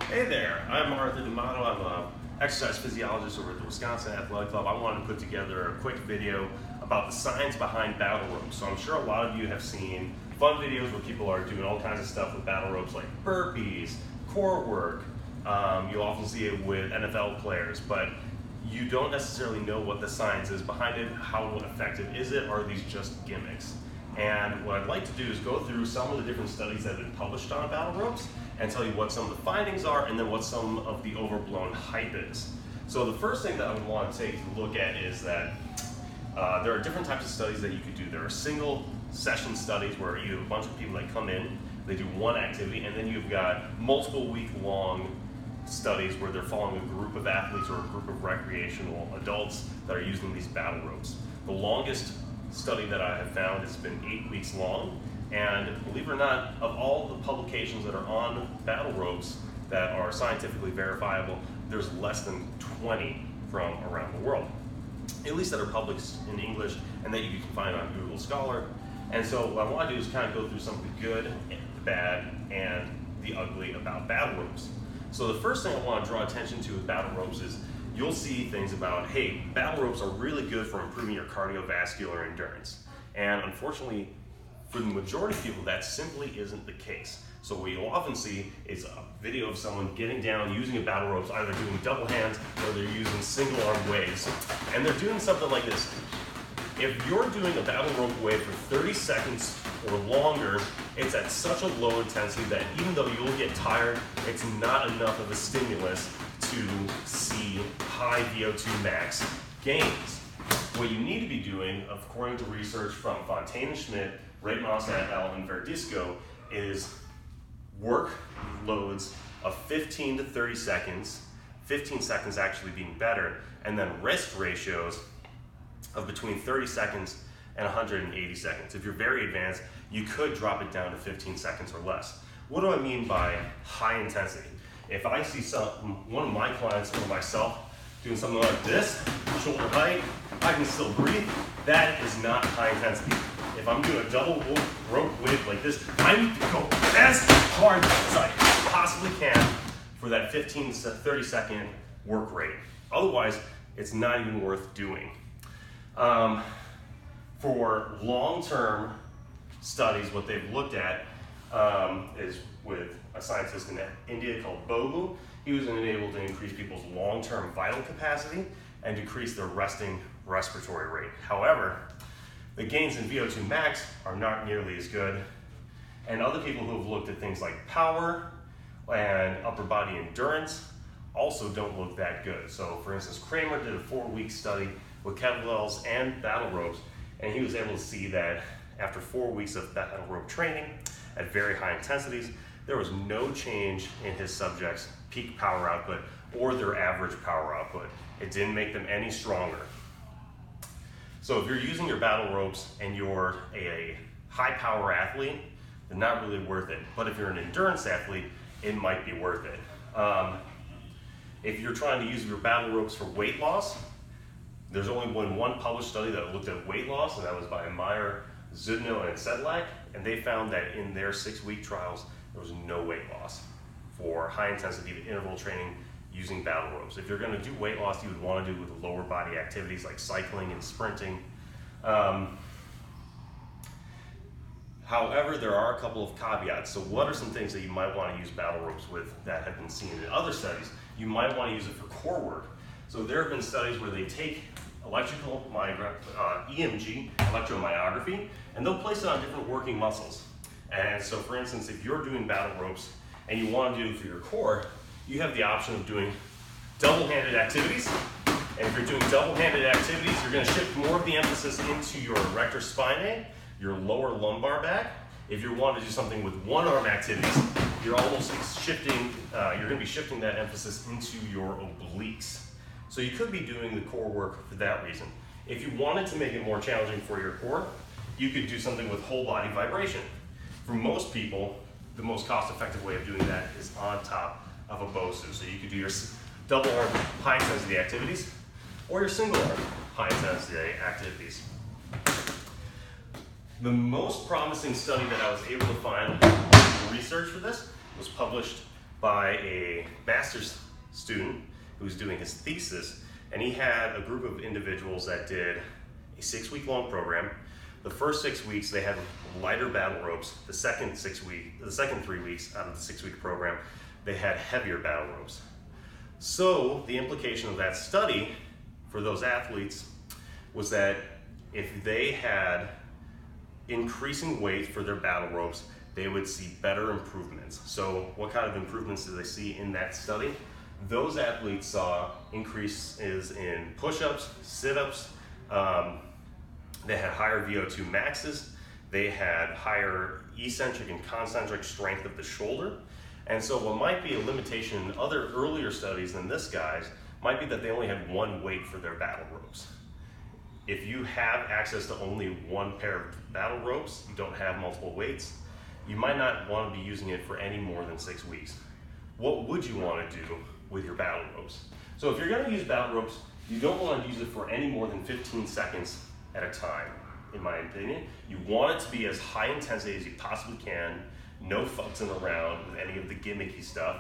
Hey there, I'm Arthur D'Amato. I'm an exercise physiologist over at the Wisconsin Athletic Club. I wanted to put together a quick video about the science behind battle ropes. So I'm sure a lot of you have seen fun videos where people are doing all kinds of stuff with battle ropes like burpees, core work. You'll often see it with NFL players, but you don't necessarily know what the science is behind it. How effective is it? Are these just gimmicks? And what I'd like to do is go through some of the different studies that have been published on battle ropes and tell you what some of the findings are and then what some of the overblown hype is. So the first thing that I would want to take a look at is that there are different types of studies that you could do. There are single session studies where you have a bunch of people that come in, they do one activity, and then you've got multiple week-long studies where they're following a group of athletes or a group of recreational adults that are using these battle ropes. The longest study that I have found has been 8 weeks long, and believe it or not, of all the publications that are on battle ropes that are scientifically verifiable, there's less than 20 from around the world, at least that are published in English and that you can find on Google Scholar. And so what I want to do is kind of go through some of the good, the bad, and the ugly about battle ropes. So the first thing I want to draw attention to with battle ropes is you'll see things about, hey, battle ropes are really good for improving your cardiovascular endurance. And unfortunately, for the majority of people, that simply isn't the case. So what you'll often see is a video of someone getting down using a battle ropes, either doing double hands or they're using single arm waves. And they're doing something like this. If you're doing a battle rope wave for 30 seconds or longer, it's at such a low intensity that even though you'll get tired, it's not enough of a stimulus to see high VO2 max gains. What you need to be doing, according to research from Fontaine and Schmidt, Reitmos et al. And Verdisco, is work loads of 15 to 30 seconds, 15 seconds actually being better, and then rest ratios of between 30 seconds and 180 seconds. If you're very advanced, you could drop it down to 15 seconds or less. What do I mean by high intensity? If I see one of my clients or myself doing something like this, shoulder height, I can still breathe, that is not high intensity. If I'm doing a double rope wave like this, I need to go as hard as I possibly can for that 15 to 30 second work rate. Otherwise, it's not even worth doing. For long-term studies, what they've looked at is with a scientist in India called Bogu. He was able to increase people's long-term vital capacity and decrease their resting respiratory rate. However, the gains in VO2 max are not nearly as good. And other people who have looked at things like power and upper body endurance also don't look that good. So for instance, Kramer did a 4-week study with kettlebells and battle ropes, and he was able to see that after 4 weeks of battle rope training at very high intensities, there was no change in his subjects' peak power output or their average power output. It didn't make them any stronger. So if you're using your battle ropes and you're a high power athlete, they're not really worth it. But if you're an endurance athlete, it might be worth it. If you're trying to use your battle ropes for weight loss, there's only been one published study that looked at weight loss, and that was by Meyer, Zudno, and Sedlak, and they found that in their 6-week trials, there was no weight loss for high-intensity interval training using battle ropes. If you're going to do weight loss, you would want to do it with lower body activities like cycling and sprinting. However, there are a couple of caveats. So what are some things that you might want to use battle ropes with that have been seen in other studies? You might want to use it for core work. So there have been studies where they take EMG, electromyography, and they'll place it on different working muscles. And so for instance, if you're doing battle ropes and you want to do it for your core, you have the option of doing double-handed activities. And if you're doing double-handed activities, you're going to shift more of the emphasis into your erector spinae, your lower lumbar back. If you want to do something with one-arm activities, you're almost shifting, you're going to be shifting that emphasis into your obliques. So you could be doing the core work for that reason. If you wanted to make it more challenging for your core, you could do something with whole body vibration. For most people, the most cost-effective way of doing that is on top of a BOSU. So you could do your double arm high intensity activities or your single arm high intensity activities. The most promising study that I was able to find in research for this was published by a master's student who was doing his thesis, and he had a group of individuals that did a 6-week-long program. The first 6 weeks they had lighter battle ropes. The second 3 weeks out of the 6-week program, they had heavier battle ropes. So the implication of that study for those athletes was that if they had increasing weight for their battle ropes, they would see better improvements. So what kind of improvements did they see in that study? Those athletes saw increases in push-ups, sit-ups, they had higher VO2 maxes, they had higher eccentric and concentric strength of the shoulder. And so what might be a limitation in other earlier studies than this guy's might be that they only had one weight for their battle ropes. If you have access to only one pair of battle ropes, you don't have multiple weights, you might not want to be using it for any more than 6 weeks. What would you want to do with your battle ropes? So if you're going to use battle ropes, you don't want to use it for any more than 15 seconds at a time, in my opinion. You want it to be as high intensity as you possibly can, no futzing around with any of the gimmicky stuff.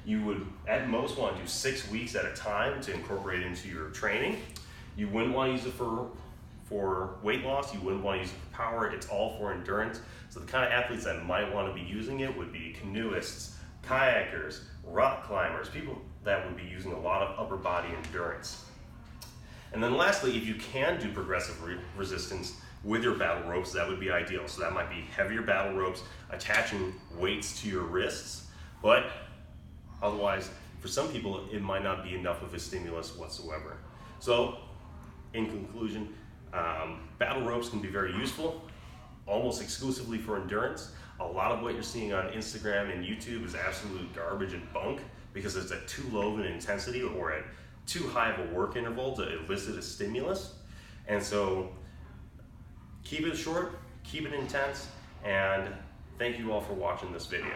You would at most want to do 6 weeks at a time to incorporate into your training. You wouldn't want to use it for weight loss, you wouldn't want to use it for power, it's all for endurance. So the kind of athletes that might want to be using it would be canoeists, kayakers, rock climbers, people that would be using a lot of upper body endurance. And then lastly, if you can do progressive resistance with your battle ropes, that would be ideal. So that might be heavier battle ropes, attaching weights to your wrists, but otherwise, for some people, it might not be enough of a stimulus whatsoever. So, in conclusion, battle ropes can be very useful, almost exclusively for endurance. A lot of what you're seeing on Instagram and YouTube is absolute garbage and bunk because it's at too low of an intensity or at too high of a work interval to elicit a stimulus. And so keep it short, keep it intense, and thank you all for watching this video.